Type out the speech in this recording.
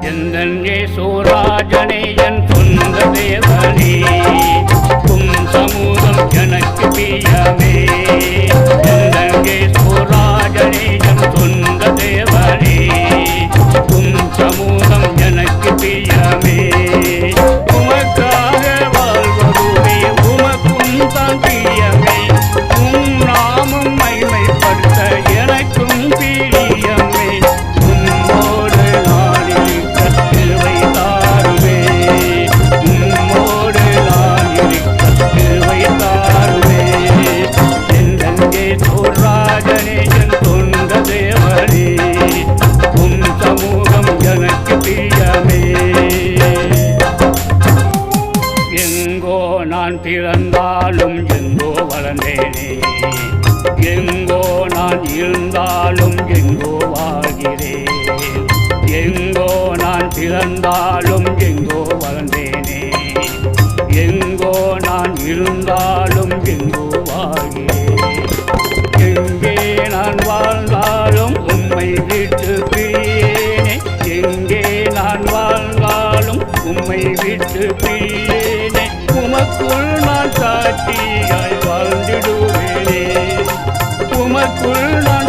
எந்தன் இயேசுராஜனே என் சொந்த தேவனே உம் சமூகம் எனக்கு பிரியமே எந்தன் இயேசுராஜனே என் சொந்த தேவனே உம் சமூகம் எனக்கு பிரியமே உமக்காக வாழ்வதுமே உமக்கும் தான் பிரியமே உம் நாமம் மைமைப்படுத்த எனக்கும் பிரியமே உம்மோடு நான் இருக்க கிருபை தாருமே உம்மோடு நான் இருக்க கிருபை தாருமே எந்தன் இயேசுராஜனே என் சொந்த தேவனே உம் சமூகம் எனக்கு பிரியமே எங்கோ நான் பிறந்தாலும் எங்கோ வளர்ந்தேனே எங்கோ நான் இருந்தாலும் எங்கோ வாழ்கிறேன் எங்கோ நான் பிறந்தாலும் எங்கோ வளர்ந்தேனே எங்கோ நான் இருந்தாலும் எங்கோ வாழ்கிறேன் எங்கே நான் வாழ்ந்தாலும் உம்மை விட்டு பிரியேனே எங்கே நான் வாழ்ந்தாலும் உம்மை விட்டு பிரியேனே உமக்குள் நான் சாட்சியாய் வாழ்ந்திடுவேனே உமக்குள் நான்